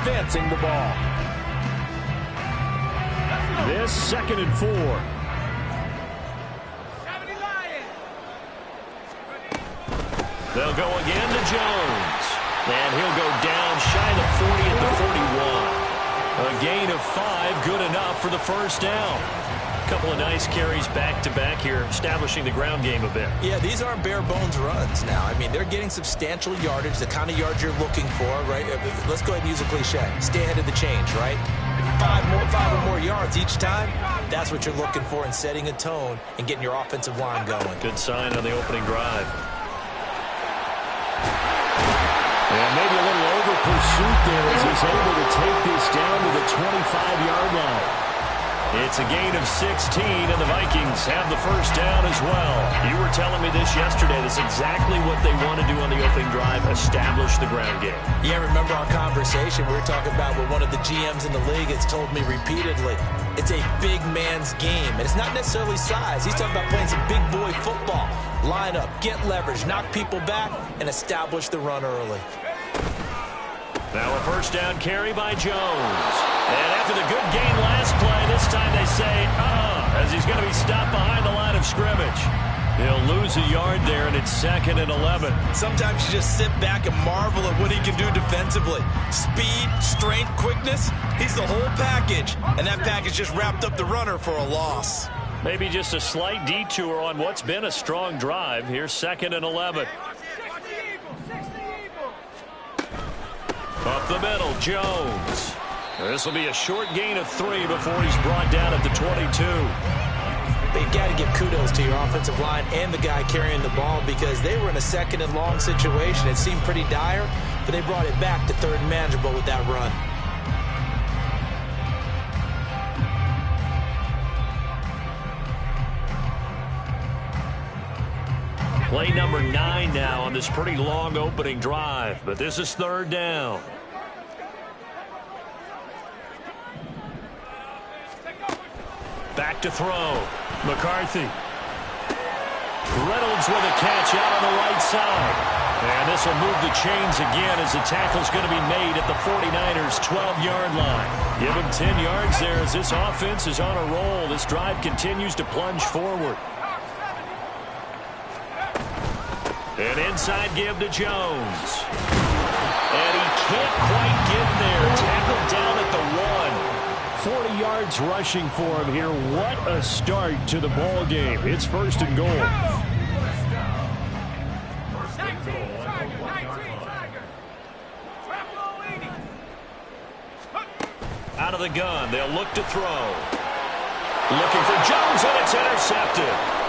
advancing the ball. This 2nd and 4. They'll go again to Jones. And he'll go down shy of the 40 at the 41. A gain of 5, good enough for the first down. A couple of nice carries back-to-back here, establishing the ground game a bit. Yeah, these aren't bare-bones runs now. I mean, they're getting substantial yardage, the kind of yards you're looking for, right? Let's go ahead and use a cliche. Stay ahead of the change, right? Five or more yards each time. That's what you're looking for in setting a tone and getting your offensive line going. Good sign on the opening drive. And maybe a little over-pursuit there as he's able to take this down to the 25-yard line. It's a gain of 16, and the Vikings have the first down as well. You were telling me this yesterday. That's exactly what they want to do on the opening drive, establish the ground game. Yeah, remember our conversation? We were talking about what one of the GMs in the league has told me repeatedly. It's a big man's game, and it's not necessarily size. He's talking about playing some big boy football. Line up, get leverage, knock people back, and establish the run early. Now a first down carry by Jones. And after the good gain last play, this time they say, as he's going to be stopped behind the line of scrimmage. He'll lose a yard there, and it's 2nd and 11. Sometimes you just sit back and marvel at what he can do defensively. Speed, strength, quickness, he's the whole package. And that package just wrapped up the runner for a loss. Maybe just a slight detour on what's been a strong drive. Here's 2nd and 11. Up the middle, Jones. This will be a short gain of 3 before he's brought down at the 22. They've got to give kudos to your offensive line and the guy carrying the ball because they were in a 2nd and long situation. It seemed pretty dire, but they brought it back to 3rd and manageable with that run. Play number 9 now on this pretty long opening drive, but this is 3rd down. Back to throw. McCarthy. Reynolds with a catch out on the right side. And this will move the chains again as the tackle's going to be made at the 49ers' 12-yard line. Give him 10 yards there as this offense is on a roll. This drive continues to plunge forward. An inside give to Jones. And he can't quite get there. Tackled down at the 1. 40 yards rushing for him here. What a start to the ball game. It's 1st and goal. Out of the gun. They'll look to throw. Looking for Jones, and it's intercepted.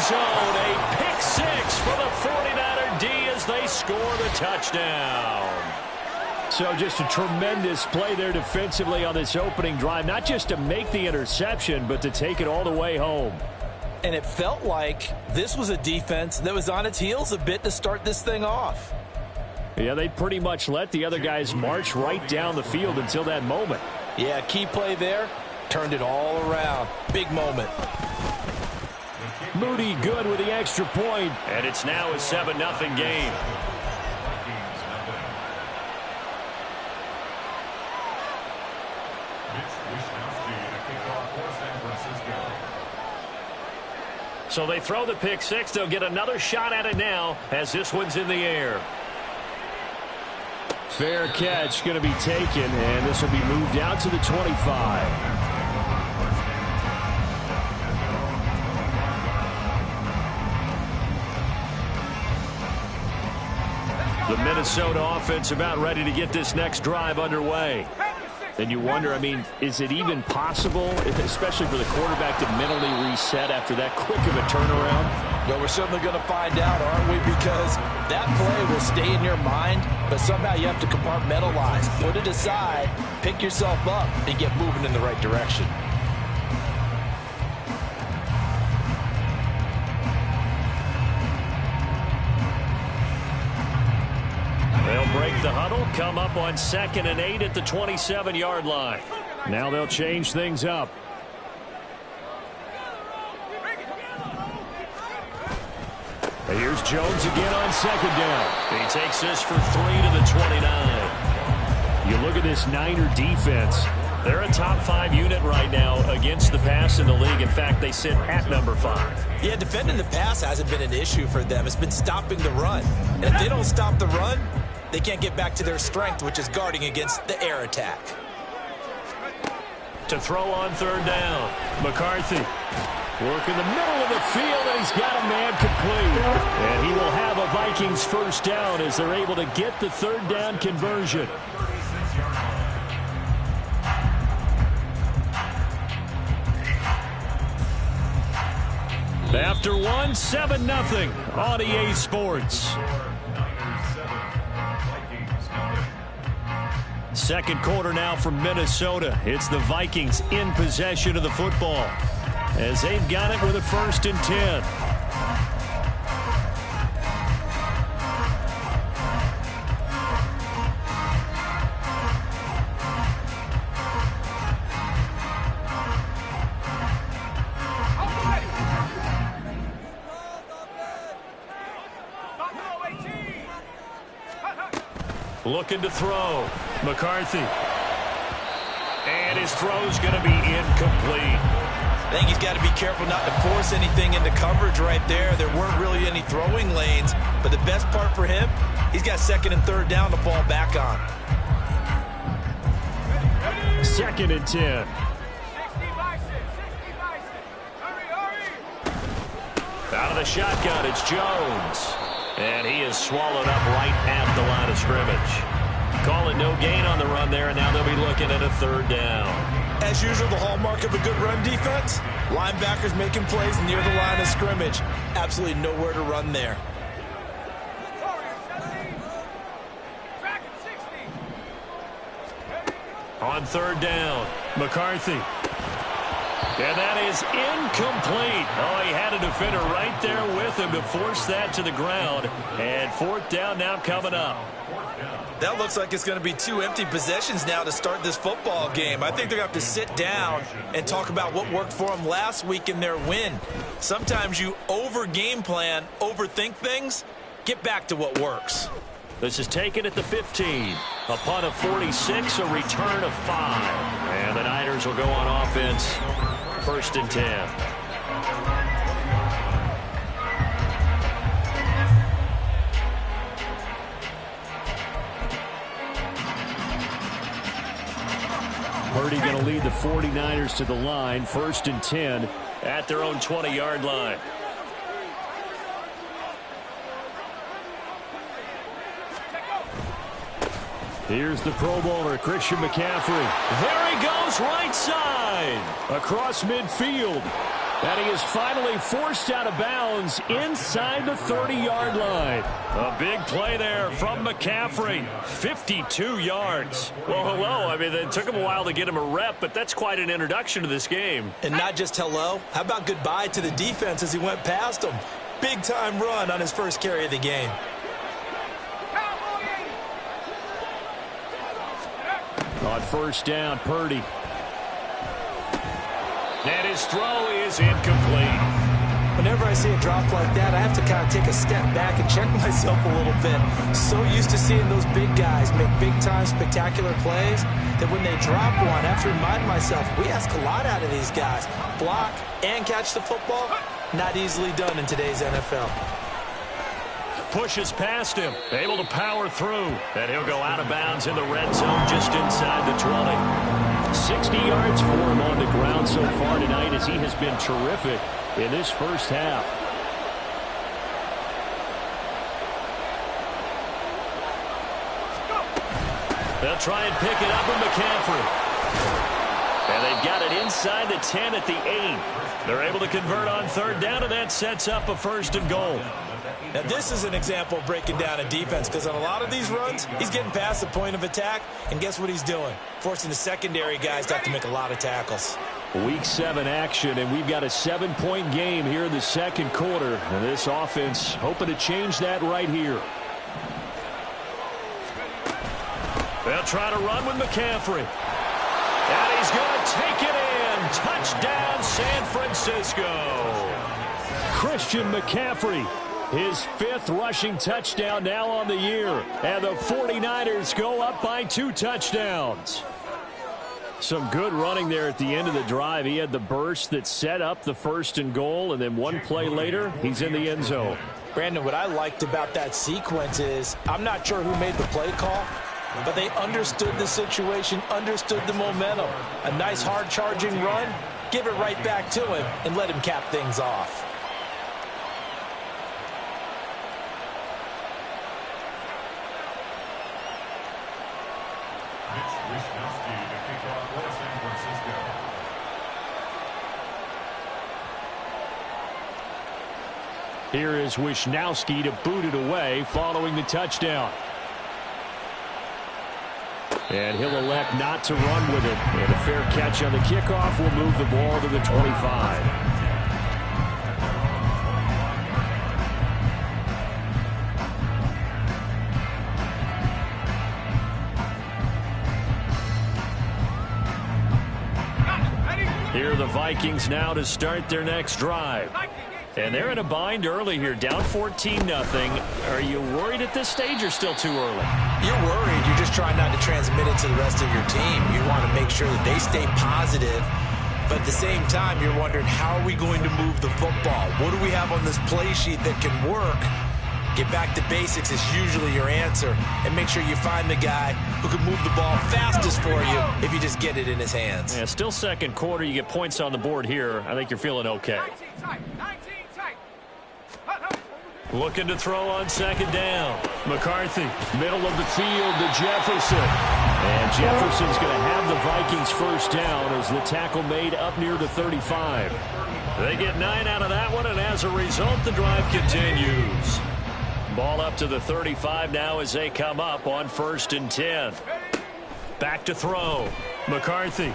Zone, a pick 6 for the 49er D as they score the touchdown. So just a tremendous play there defensively on this opening drive, not just to make the interception, but to take it all the way home. And it felt like this was a defense that was on its heels a bit to start this thing off. Yeah, they pretty much let the other guys march right down the field until that moment. Yeah, key play there, turned it all around. Big moment. Moody good with the extra point, and it's now a 7-0 game. So they throw the pick 6. They'll get another shot at it now as this one's in the air. Fair catch going to be taken, and this will be moved out to the 25. The Minnesota offense about ready to get this next drive underway. And you wonder, I mean, is it even possible, especially for the quarterback, to mentally reset after that quick of a turnaround? Well, we're certainly going to find out, aren't we? Because that play will stay in your mind, but somehow you have to compartmentalize, put it aside, pick yourself up, and get moving in the right direction. They'll break the huddle, come up on 2nd and 8 at the 27-yard line. Now they'll change things up. And here's Jones again on second down. He takes this for 3 to the 29. You look at this Niner defense. They're a top 5 unit right now against the pass in the league. In fact, they sit at number 5. Yeah, defending the pass hasn't been an issue for them. It's been stopping the run. And if they don't stop the run, they can't get back to their strength, which is guarding against the air attack. To throw on third down, McCarthy. Work in the middle of the field, and he's got a man complete. And he will have a Vikings first down as they're able to get the third down conversion. After 1, 7-0 on EA Sports. Second quarter now from Minnesota. It's the Vikings in possession of the football as they've got it with a 1st and 10. Looking to throw. McCarthy. And his throw's going to be incomplete. I think he's got to be careful not to force anything into coverage right there. There weren't really any throwing lanes, but the best part for him, he's got 2nd and 3rd down to fall back on. 2nd and 10. Out of the shotgun, it's Jones. And he is swallowed up right at the line of scrimmage. Call it no gain on the run there, and now they'll be looking at a 3rd down. As usual, the hallmark of a good run defense, linebackers making plays near the line of scrimmage. Absolutely nowhere to run there. On 3rd down, McCarthy. And that is incomplete. Oh, he had a defender right there with him to force that to the ground. And 4th down now coming up. That looks like it's going to be 2 empty possessions now to start this football game. I think they're going to have to sit down and talk about what worked for them last week in their win. Sometimes you over-game plan, overthink things, get back to what works. This is taken at the 15. A punt of 46, a return of 5. And the Niners will go on offense. 1st and 10. Purdy going to lead the 49ers to the line. 1st and 10 at their own 20-yard line. Here's the Pro Bowler, Christian McCaffrey. There he goes, right side, across midfield. And he is finally forced out of bounds inside the 30-yard line. A big play there from McCaffrey. 52 yards. Well, hello. I mean, it took him a while to get him a rep, but that's quite an introduction to this game. And not just hello. How about goodbye to the defense as he went past him? Big-time run on his first carry of the game. On 1st down, Purdy. And his throw is incomplete. Whenever I see a drop like that, I have to kind of take a step back and check myself a little bit. So used to seeing those big guys make big-time spectacular plays that when they drop one, I have to remind myself, we ask a lot out of these guys. Block and catch the football, not easily done in today's NFL. Pushes past him, able to power through. And he'll go out of bounds in the red zone just inside the 20. 60 yards for him on the ground so far tonight as he has been terrific in this first half. They'll try and pick it up with McCaffrey. And they've got it inside the 10 at the 8. They're able to convert on 3rd down, and that sets up a 1st and goal. Now, this is an example of breaking down a defense because on a lot of these runs, he's getting past the point of attack, and guess what he's doing? Forcing the secondary guys to have to make a lot of tackles. Week 7 action, and we've got a 7-point game here in the second quarter. And this offense hoping to change that right here. They'll try to run with McCaffrey. And he's going to take it in. Touchdown, San Francisco. Christian McCaffrey His 5th rushing touchdown now on the year. And the 49ers go up by 2 touchdowns. Some good running there at the end of the drive. He had the burst that set up the 1st and goal, and then one play later, he's in the end zone. Brandon, what I liked about that sequence is I'm not sure who made the play call, but they understood the situation, understood the momentum. A nice hard-charging run, give it right back to him, and let him cap things off. Here is Wisnowski to boot it away following the touchdown. And he'll elect not to run with it. And a fair catch on the kickoff will move the ball to the 25. Here are the Vikings now to start their next drive. And they're in a bind early here, down 14-0. Are you worried at this stage or still too early? You're worried. You're just trying not to transmit it to the rest of your team. You want to make sure that they stay positive. But at the same time, you're wondering, how are we going to move the football? What do we have on this play sheet that can work? Get back to basics is usually your answer. And make sure you find the guy who can move the ball fastest for you if you just get it in his hands. Yeah, still second quarter. You get points on the board here. I think you're feeling okay. Looking to throw on second down. McCarthy, middle of the field to Jefferson. And Jefferson's going to have the Vikings first down as the tackle made up near the 35. They get 9 out of that one, and as a result, the drive continues. Ball up to the 35 now as they come up on 1st and 10. Back to throw. McCarthy.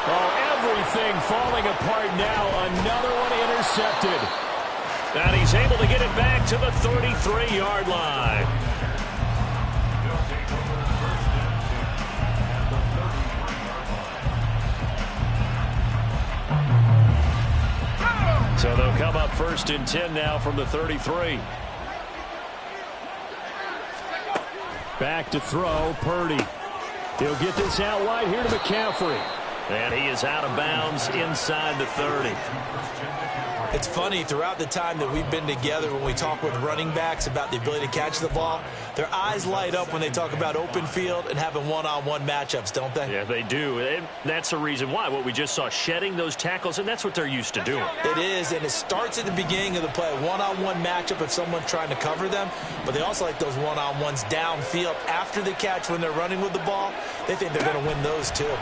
Oh, everything falling apart now. Another one intercepted. And he's able to get it back to the 33-yard line. So they'll come up 1st and 10 now from the 33. Back to throw, Purdy. He'll get this out wide here to McCaffrey. And he is out of bounds inside the 30. It's funny, throughout the time that we've been together, when we talk with running backs about the ability to catch the ball, their eyes light up when they talk about open field and having one-on-one matchups, don't they? Yeah, they do. And that's the reason why. What we just saw, shedding those tackles, and that's what they're used to doing. It is, and it starts at the beginning of the play. One-on-one matchup if someone's trying to cover them, but they also like those one-on-ones downfield after the catch when they're running with the ball. They think they're going to win those too.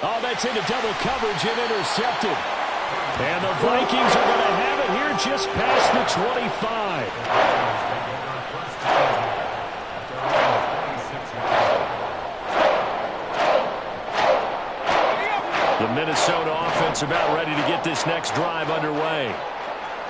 Oh, that's into double coverage and intercepted. And the Vikings are going to have it here just past the 25. The Minnesota offense about ready to get this next drive underway.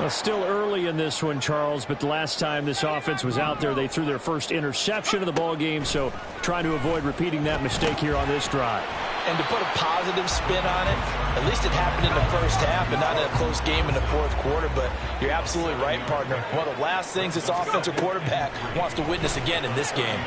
Well, still early in this one, Charles, but the last time this offense was out there, they threw their first interception of the ball game, so trying to avoid repeating that mistake here on this drive. And to put a positive spin on it, at least it happened in the first half and not in a close game in the 4th quarter. But you're absolutely right, partner. One of the last things this offensive quarterback wants to witness again in this game.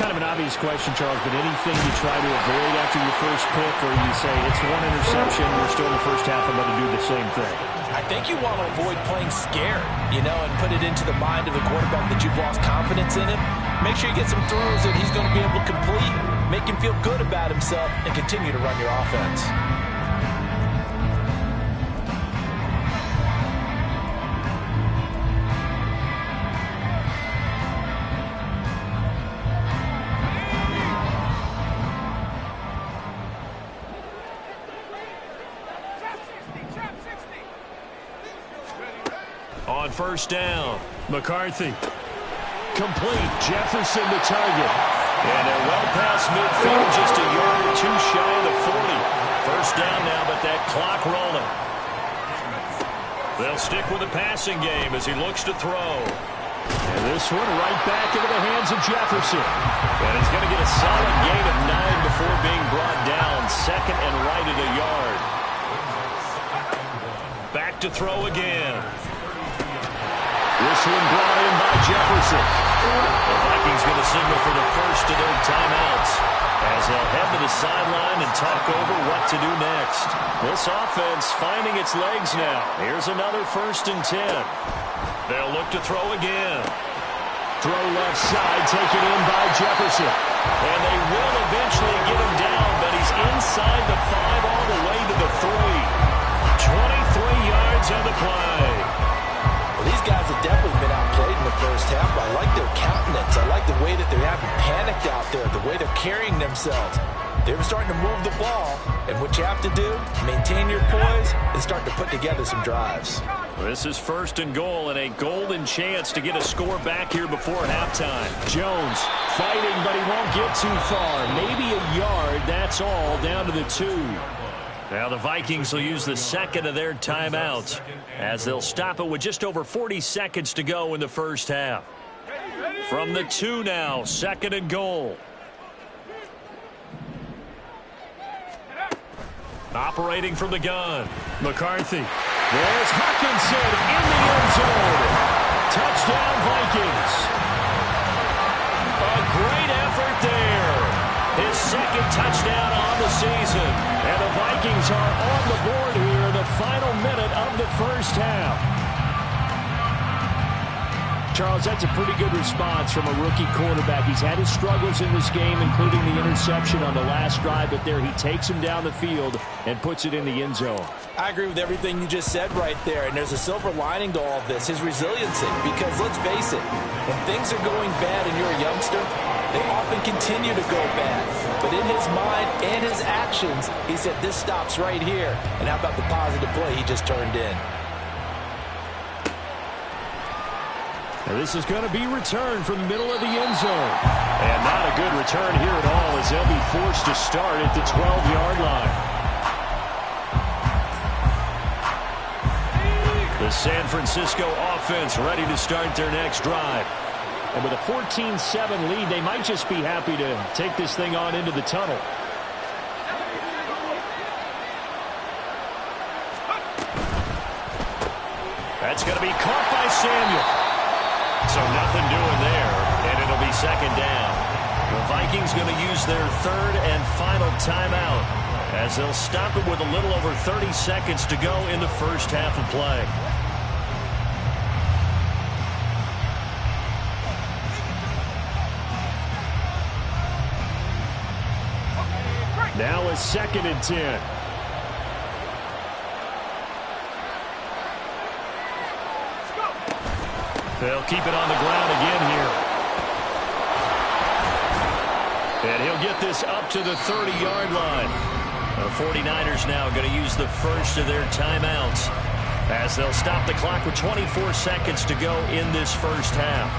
Kind of an obvious question, Charles, but anything you try to avoid after your first pick, or you say it's one interception, we're still in the first half, I'm going to do the same thing? I think you want to avoid playing scared, and put it into the mind of the quarterback that you've lost confidence in him. Make sure you get some throws that he's going to be able to complete, make him feel good about himself, and continue to run your offense. On 1st down, McCarthy. Complete. Jefferson the target. And they're well past midfield, just a yard or two shy of the 40. 1st down now, but that clock rolling. They'll stick with the passing game as he looks to throw. And this one right back into the hands of Jefferson. And he's going to get a solid gain of 9 before being brought down. 2nd and right at a yard. look to throw again. This one brought in by Jefferson. The Vikings going to signal for the first of their timeouts as they'll head to the sideline and talk over what to do next. This offense finding its legs now. Here's another 1st and 10. They'll look to throw again. Throw left side, taken in by Jefferson. And they will eventually get him down, but he's inside the 5 all the way to the 3. 23 yards on the play. Well, these guys have definitely been outplayed in the first half. I like their countenance. I like the way that they haven't panicked out there, the way they're carrying themselves. They're starting to move the ball, and what you have to do, maintain your poise and start to put together some drives. This is 1st and goal and a golden chance to get a score back here before halftime. Jones fighting, but he won't get too far. Maybe a yard, that's all, down to the 2. Now the Vikings will use the second of their timeouts as they'll stop it with just over 40 seconds to go in the first half. From the 2 now, 2nd and goal. Operating from the gun, McCarthy. There's Hawkinson in the end zone. Touchdown, Vikings. A great effort there. His 2nd touchdown on the season. And the Vikings are on the board here in the final minute of the first half. Charles, that's a pretty good response from a rookie quarterback. He's had his struggles in this game, including the interception on the last drive, but there he takes him down the field and puts it in the end zone. I agree with everything you just said right there, and there's a silver lining to all of this, his resiliency. Because let's face it, when things are going bad and you're a youngster, they often continue to go bad. But in his mind and his actions, he said, this stops right here. And how about the positive play he just turned in? Now this is going to be returned from the middle of the end zone. And not a good return here at all as they'll be forced to start at the 12-yard line. The San Francisco offense ready to start their next drive. And with a 14-7 lead, they might just be happy to take this thing on into the tunnel. That's going to be caught by Samuel. So nothing doing there, and it'll be 2nd down. The Vikings going to use their 3rd and final timeout as they'll stop it with a little over 30 seconds to go in the first half of play. Now a 2nd and 10. They'll keep it on the ground again here. And he'll get this up to the 30-yard line. The 49ers now going to use the first of their timeouts as they'll stop the clock with 24 seconds to go in this first half.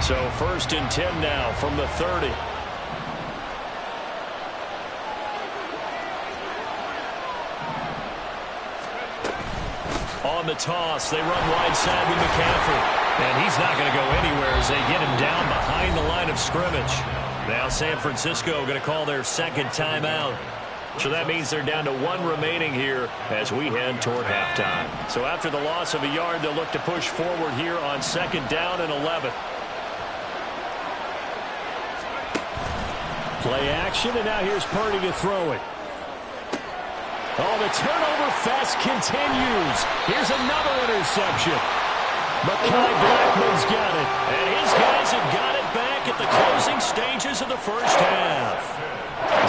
So 1st and 10 now from the 30. On the toss, they run wide side with McCaffrey. And he's not going to go anywhere as they get him down behind the line of scrimmage. Now San Francisco going to call their 2nd timeout. So that means they're down to 1 remaining here as we head toward halftime. So after the loss of a yard, they'll look to push forward here on 2nd down and 11. Play action, and now here's Purdy to throw it. Oh, the turnover fest continues. Here's another interception. Mekhi Blackman's got it. And his guys have got it back at the closing stages of the first half.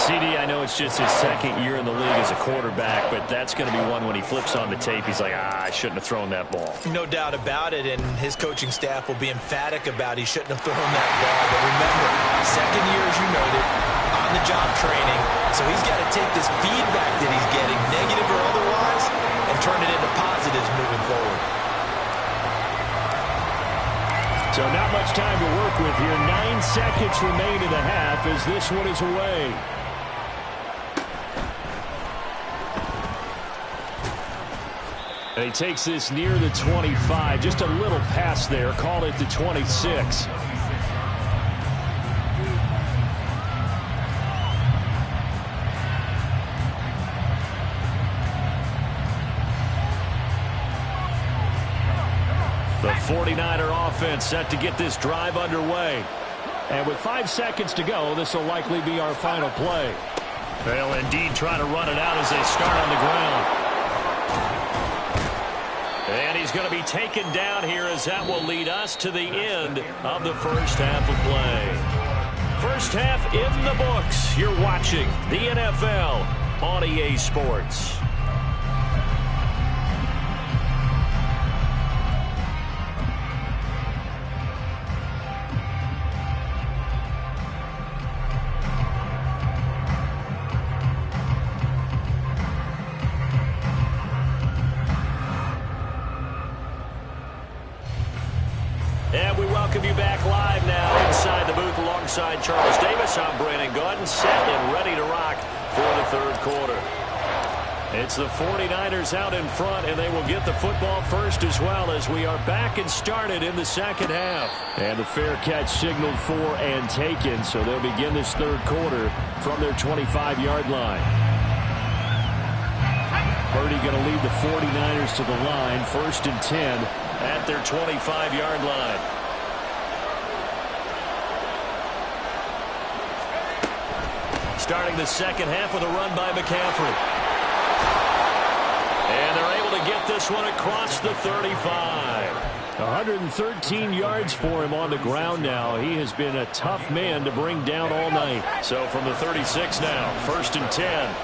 CD, I know it's just his 2nd year in the league as a quarterback, but that's going to be one when he flips on the tape, he's like, I shouldn't have thrown that ball. No doubt about it, and his coaching staff will be emphatic about he shouldn't have thrown that ball. But remember, 2nd year, as you noted, on-the-job training, so he's got to take this feedback that he's getting, negative or otherwise, and turn it into positives moving forward. So not much time to work with here. 9 seconds remain in the half as this one is away. And he takes this near the 25. Just a little pass there. Call it the 26. 49er offense set to get this drive underway. And with 5 seconds to go, this will likely be our final play. They'll indeed try to run it out as they start on the ground. And he's going to be taken down here as that will lead us to the end of the first half of play. First half in the books. You're watching the NFL on EA Sports. And we welcome you back live now inside the booth alongside Charles Davis. I'm Brandon Gaudin, set and ready to rock for the third quarter. It's the 49ers out in front, and they will get the football first as well as we are back and started in the second half. And the fair catch signaled for and taken, so they'll begin this third quarter from their 25-yard line. Purdy going to lead the 49ers to the line, 1st and 10 at their 25-yard line. Starting the second half with a run by McCaffrey. And they're able to get this one across the 35. 113 yards for him on the ground now. He has been a tough man to bring down all night. So from the 36 now, 1st and 10.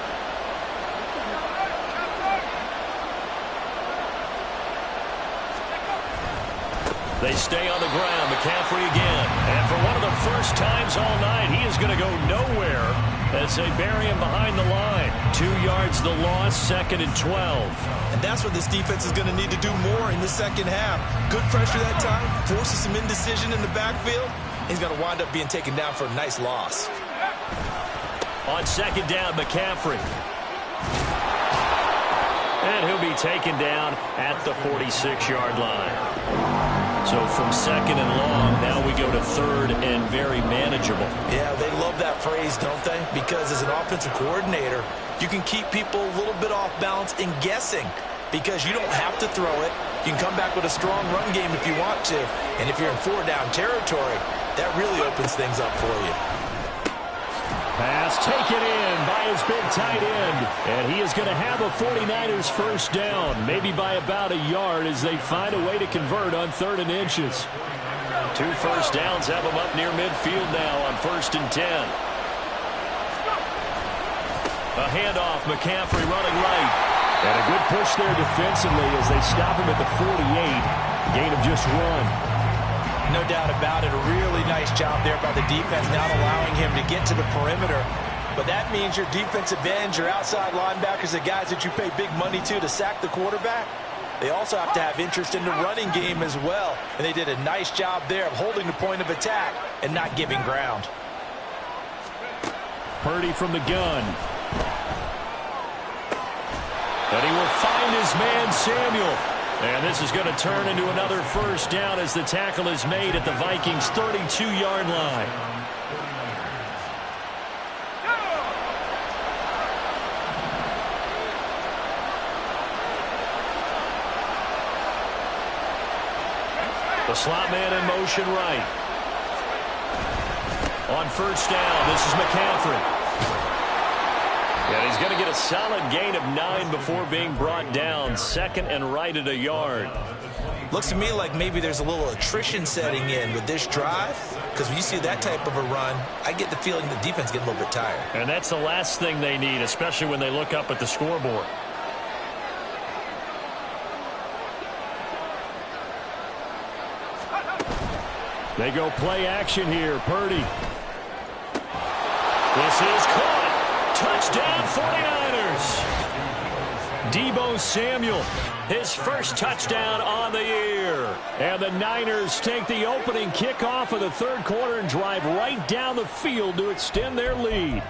They stay on the ground. McCaffrey again. And for one of the first times all night, he is going to go nowhere as they bury him behind the line. 2 yards the loss, 2nd and 12. And that's what this defense is going to need to do more in the second half. Good pressure that time, forces some indecision in the backfield. He's going to wind up being taken down for a nice loss. On 2nd down, McCaffrey. And he'll be taken down at the 46-yard line. So from 2nd and long, now we go to 3rd and very manageable. Yeah, they love that phrase, don't they? Because as an offensive coordinator, you can keep people a little bit off balance and guessing because you don't have to throw it. You can come back with a strong run game if you want to. And if you're in 4-down territory, that really opens things up for you. Pass taken in by his big tight end. And he is going to have a 49ers first down, maybe by about a yard as they find a way to convert on 3rd and inches. 2 first downs have them up near midfield now on 1st and 10. A handoff, McCaffrey running right. And a good push there defensively as they stop him at the 48. Gain of just 1. No doubt about it. A really nice job there by the defense, not allowing him to get to the perimeter. But that means your defensive ends, your outside linebackers, the guys that you pay big money to sack the quarterback, they also have to have interest in the running game as well. And they did a nice job there of holding the point of attack and not giving ground. Purdy from the gun. And he will find his man, Samuel. And this is going to turn into another first down as the tackle is made at the Vikings' 32-yard line. The slot man in motion right. On first down, this is McCaffrey. And he's going to get a solid gain of 9 before being brought down. 2nd and right at a yard. Looks to me like maybe there's a little attrition setting in with this drive. Because when you see that type of a run, I get the feeling the defense getting a little bit tired. And that's the last thing they need, especially when they look up at the scoreboard. They go play action here. Purdy. This is caught. Touchdown 49ers. Deebo Samuel, his first touchdown on the year. And the Niners take the opening kickoff of the third quarter and drive right down the field to extend their lead.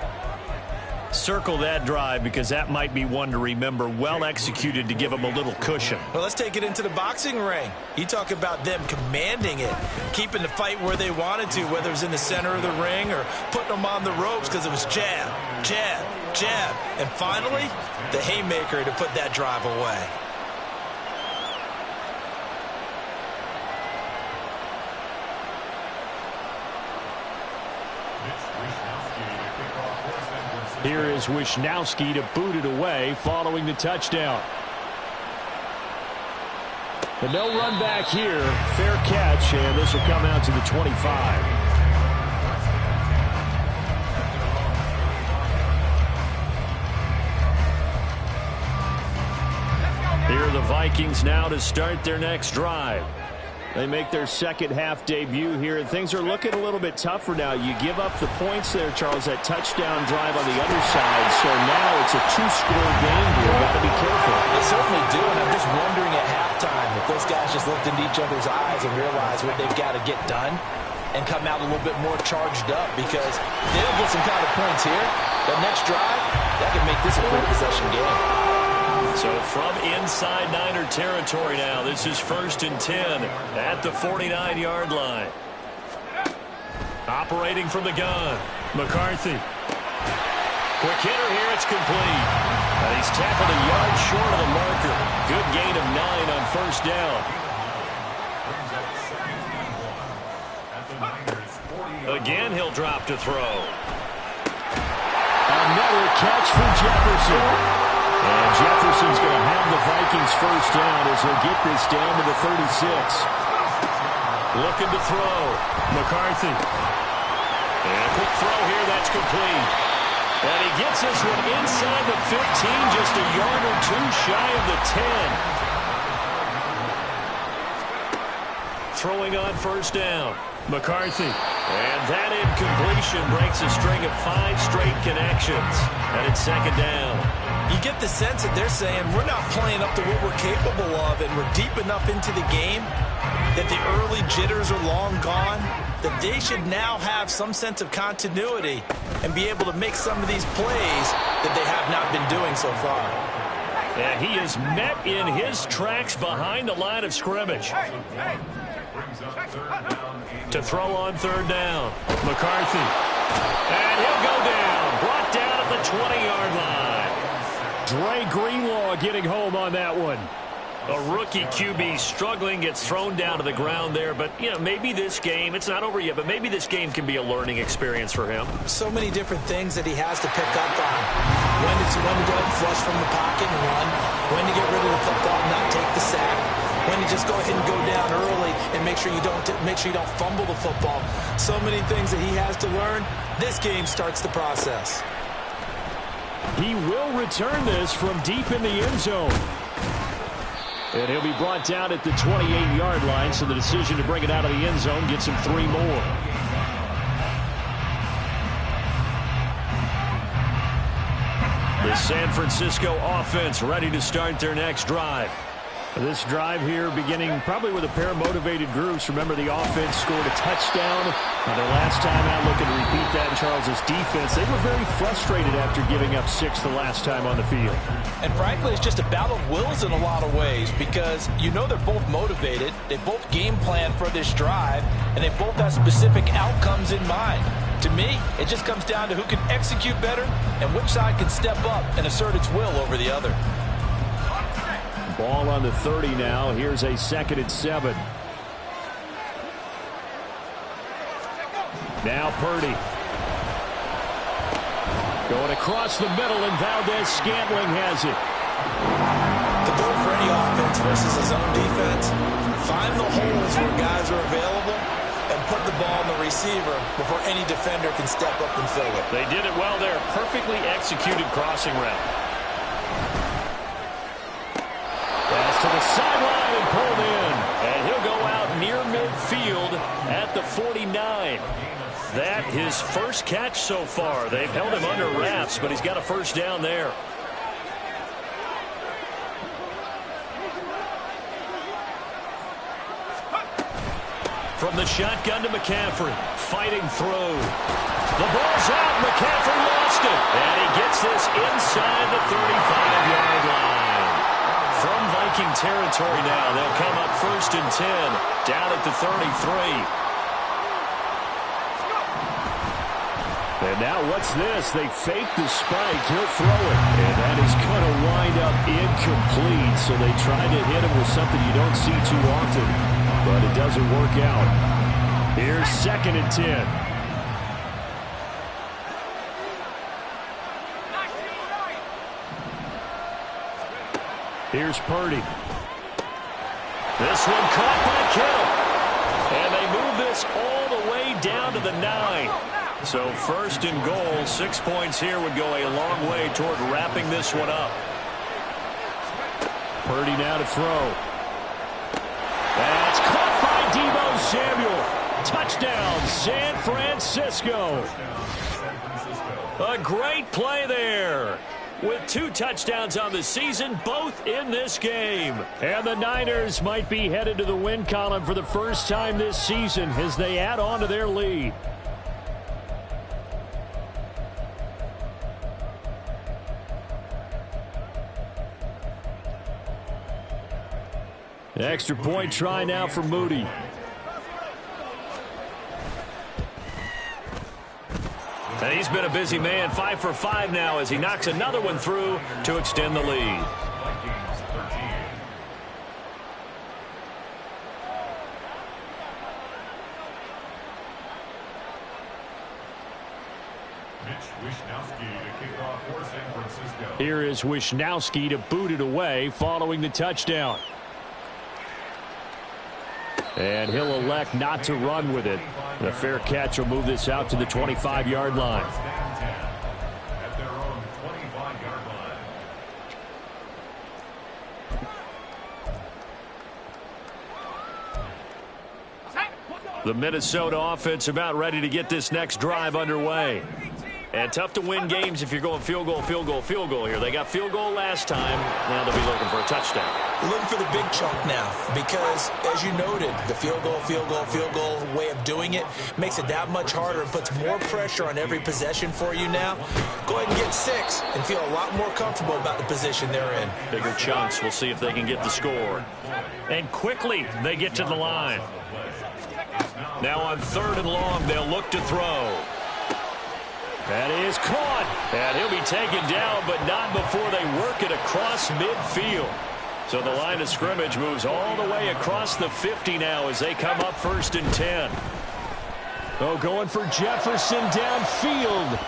Circle that drive because that might be one to remember. Well executed to give them a little cushion. Well, let's take it into the boxing ring. You talk about them commanding it, keeping the fight where they wanted to, whether it was in the center of the ring or putting them on the ropes because it was jab, jab, jab. And finally, the haymaker to put that drive away. Here is Wisnowski to boot it away following the touchdown. And no run back here. Fair catch, and this will come out to the 25. Here are the Vikings now to start their next drive. They make their second-half debut here, and things are looking a little bit tougher now. You give up the points there, Charles, that touchdown drive on the other side. So now it's a two-score game here. Got to be careful. They certainly do, and I'm just wondering at halftime if those guys just looked into each other's eyes and realized what they've got to get done and come out a little bit more charged up, because if they don't get some kind of points here, the next drive, that can make this a full-possession game. So from inside Niner territory now, this is 1st and 10 at the 49-yard line. Operating from the gun, McCarthy. Quick hitter here, it's complete. And he's tackled a yard short of the marker. Good gain of 9 on 1st down. Again, he'll drop to throw. Another catch for Jefferson. And Jefferson's going to have the Vikings first down as he'll get this down to the 36. Looking to throw. McCarthy. And a quick throw here, that's complete. And he gets this one inside the 15, just a yard or two shy of the 10. Throwing on 1st down. McCarthy. And that incompletion breaks a string of 5 straight connections. And it's 2nd down. You get the sense that they're saying we're not playing up to what we're capable of, and we're deep enough into the game that the early jitters are long gone, that they should now have some sense of continuity and be able to make some of these plays that they have not been doing so far. And he is met in his tracks behind the line of scrimmage. To throw on 3rd down, McCarthy. And he'll go down, brought down at the 20-yard line. Dre Greenlaw getting home on that one. A rookie QB struggling, gets thrown down to the ground there. But, you know, maybe this game, it's not over yet, but maybe this game can be a learning experience for him. So many different things that he has to pick up on. When to go ahead and flush from the pocket and run. When to get rid of the football and not take the sack. When to just go ahead and go down early and make sure you don't fumble the football. So many things that he has to learn. This game starts the process. He will return this from deep in the end zone. And he'll be brought down at the 28-yard line, so the decision to bring it out of the end zone gets him 3 more. The San Francisco offense ready to start their next drive. This drive here beginning probably with a pair of motivated groups. Remember, the offense scored a touchdown. Their last time out, looking to repeat that in Charles's defense. They were very frustrated after giving up 6 the last time on the field. And frankly, it's just a battle of wills in a lot of ways, because you know they're both motivated. They both game plan for this drive, and they both have specific outcomes in mind. To me, it just comes down to who can execute better and which side can step up and assert its will over the other. Ball on the 30 now. Here's a 2nd and 7. Now Purdy. Going across the middle, and Valdez-Scantling has it. The goal for any offense versus his own defense, find the holes where guys are available and put the ball on the receiver before any defender can step up and fill it. They did it well there. Perfectly executed crossing route. Pass to the sideline and pulled in. And he'll go out near midfield at the 49. That his first catch so far. They've held him under wraps, but he's got a first down there. From the shotgun to McCaffrey. Fighting through. The ball's out. McCaffrey lost it. And he gets this inside the 35-yard line. From Viking territory now, they'll come up 1st and 10. Down at the 33. And now what's this? They fake the spike. He'll throw it. And that is going to wind up incomplete. So they try to hit him with something you don't see too often. But it doesn't work out. Here's 2nd and 10. Here's Purdy. This one caught by Kittle. And they move this all the way down to the 9. So first and goal, 6 points here would go a long way toward wrapping this one up. Purdy now to throw. That's caught by Deebo Samuel. Touchdown, San Francisco. A great play there. With 2 touchdowns on the season, both in this game. And the Niners might be headed to the win column for the first time this season as they add on to their lead. Extra point try now for Moody. And he's been a busy man, 5 for 5 now as he knocks another one through to extend the lead. Here is Wishnowski to boot it away following the touchdown. And he'll elect not to run with it. The fair catch will move this out to the 25-yard line. The Minnesota offense about ready to get this next drive underway. And tough to win games if you're going field goal, field goal, field goal here. They got field goal last time. Now they'll be looking for a touchdown. Looking for the big chunk now because, as you noted, the field goal way of doing it makes it that much harder and puts more pressure on every possession for you now. Go ahead and get 6 and feel a lot more comfortable about the position they're in. Bigger chunks. We'll see if they can get the score. And quickly they get to the line. Now on 3rd and long, they'll look to throw. That is caught. And he'll be taken down, but not before they work it across midfield. So the line of scrimmage moves all the way across the 50 now as they come up 1st and 10. Oh, going for Jefferson downfield.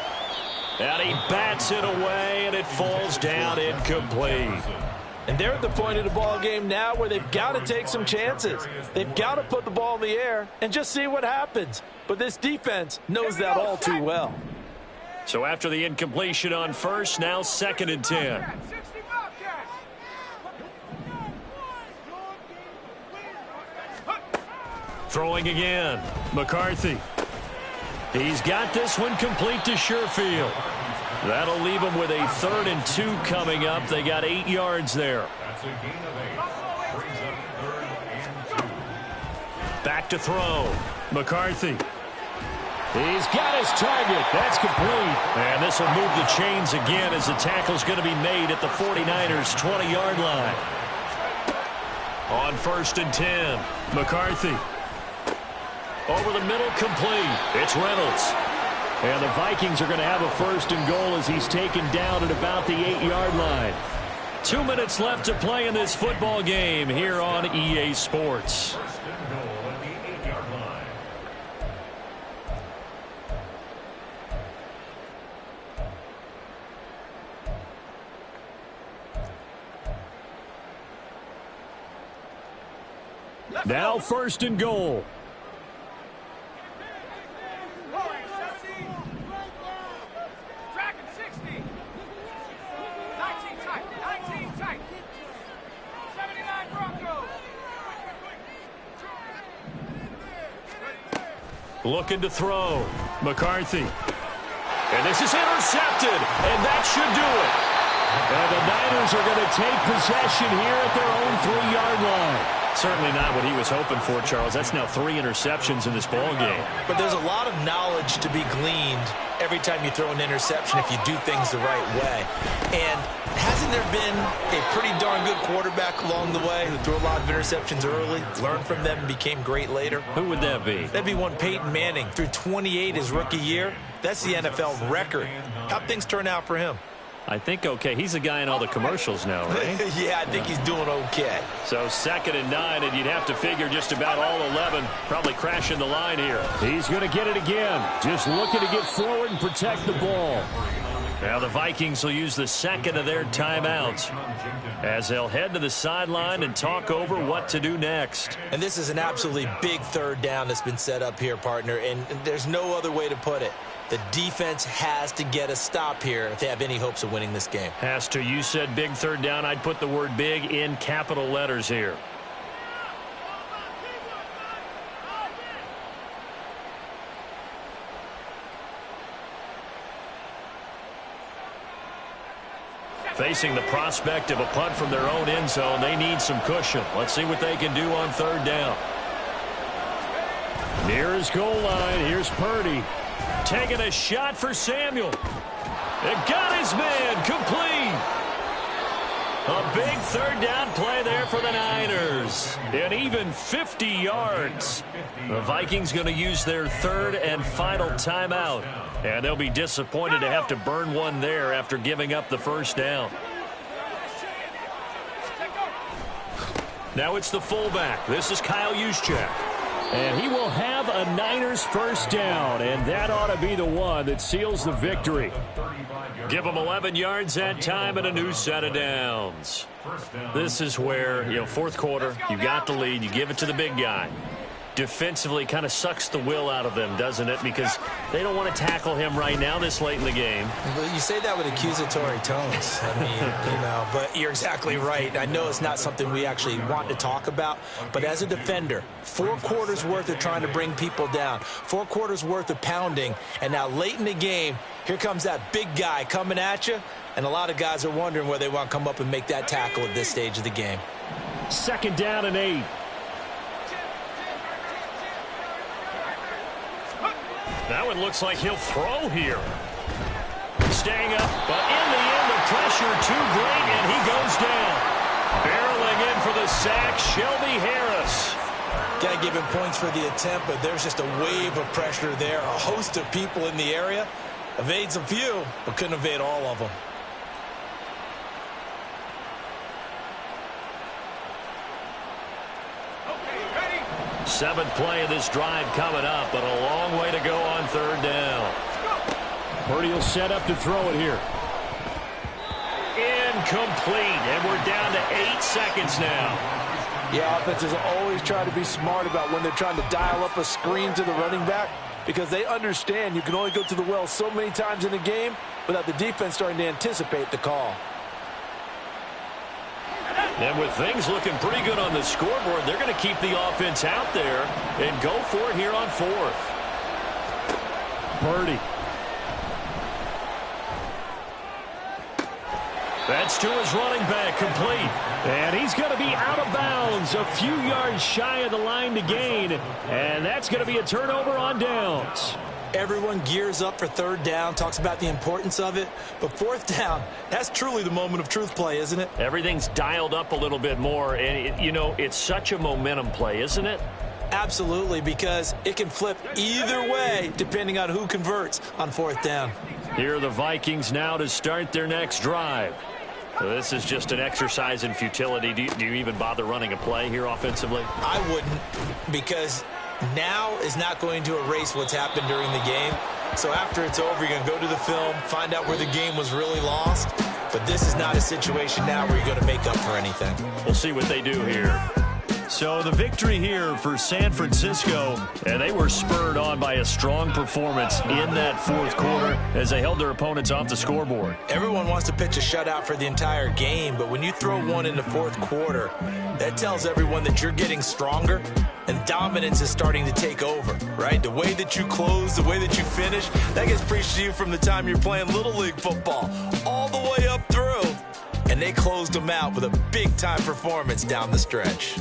And he bats it away, and it falls down incomplete. And they're at the point of the ball game now where they've got to take some chances. They've got to put the ball in the air and just see what happens. But this defense knows that all too well. So after the incompletion on 1st, now 2nd and 10. Throwing again. McCarthy. He's got this one complete to Sherfield. That'll leave him with a 3rd and 2 coming up. They got 8 yards there. Back to throw. McCarthy. He's got his target. That's complete. And this will move the chains again as the tackle's going to be made at the 49ers' 20-yard line. On 1st and 10, McCarthy. Over the middle, complete. It's Reynolds. And the Vikings are going to have a 1st and goal as he's taken down at about the 8-yard line. 2 minutes left to play in this football game here on EA Sports. Now 1st and goal. Looking to throw. McCarthy. And this is intercepted. And that should do it. And the Niners are going to take possession here at their own 3-yard line. Certainly not what he was hoping for, Charles. That's now 3 interceptions in this ball game. But there's a lot of knowledge to be gleaned every time you throw an interception if you do things the right way. And hasn't there been a pretty darn good quarterback along the way who threw a lot of interceptions early, learned from them, and became great later? Who would that be? That'd be one Peyton Manning. Threw 28 his rookie year. That's the NFL record. How'd things turn out for him? I think okay. He's the guy in all the commercials now, right? Yeah, I think he's doing okay. So 2nd and 9, and you'd have to figure just about all 11 probably crashing the line here. He's going to get it again. Just looking to get forward and protect the ball. Now the Vikings will use the second of their timeouts as they'll head to the sideline and talk over what to do next. And this is an absolutely big third down that's been set up here, partner, and there's no other way to put it. The defense has to get a stop here if they have any hopes of winning this game. Has to. You said big third down. I'd put the word big in capital letters here. Facing the prospect of a punt from their own end zone, they need some cushion. Let's see what they can do on third down. Near his goal line, here's Purdy. Taking a shot for Samuel. It got his man complete. A big third down play there for the Niners. And even 50 yards. The Vikings going to use their third and final timeout. And they'll be disappointed to have to burn one there after giving up the first down. Now it's the fullback. This is Kyle Juszczyk. And he will have a Niners first down, and that ought to be the one that seals the victory. Give them 11 yards that time and a new set of downs. This is where, fourth quarter, you got the lead, you give it to the big guy. Defensively kind of sucks the will out of them, doesn't it? Because they don't want to tackle him right now this late in the game. Well, you say that with accusatory tones. I mean, but you're exactly right. I know it's not something we actually want to talk about, but as a defender, 4 quarters worth of trying to bring people down, 4 quarters worth of pounding, and now late in the game, here comes that big guy coming at you, and a lot of guys are wondering whether they want to come up and make that tackle at this stage of the game. Second down and 8. That one looks like he'll throw here. Staying up, but in the end, the pressure too great, and he goes down. Barreling in for the sack, Shelby Harris. Got to give him points for the attempt, but there's just a wave of pressure there. A host of people in the area. Evades a few, but couldn't evade all of them. Seventh play of this drive coming up, but a long way to go on third down. Purdy will set up to throw it here. Incomplete, and we're down to 8 seconds now. Yeah, offenses always try to be smart about when they're trying to dial up a screen to the running back because they understand you can only go to the well so many times in a game without the defense starting to anticipate the call. And with things looking pretty good on the scoreboard, they're going to keep the offense out there and go for it here on fourth. Purdy. That's to his running back, complete. And he's going to be out of bounds, a few yards shy of the line to gain. And that's going to be a turnover on downs. Everyone gears up for third down, talks about the importance of it. But fourth down, that's truly the moment of truth play, isn't it? Everything's dialed up a little bit more. And, it's such a momentum play, isn't it? Absolutely, because it can flip either way depending on who converts on fourth down. Here are the Vikings now to start their next drive. So this is just an exercise in futility. Do you even bother running a play here offensively? I wouldn't, because now is not going to erase what's happened during the game. So after it's over, you're going to go to the film, find out where the game was really lost. But this is not a situation now where you're going to make up for anything. We'll see what they do here. So the victory here for San Francisco, and they were spurred on by a strong performance in that fourth quarter as they held their opponents off the scoreboard. Everyone wants to pitch a shutout for the entire game, but when you throw one in the fourth quarter, that tells everyone that you're getting stronger and dominance is starting to take over, right? The way that you close, the way that you finish, that gets preached to you from the time you're playing Little League football all the way up through, and they closed them out with a big-time performance down the stretch.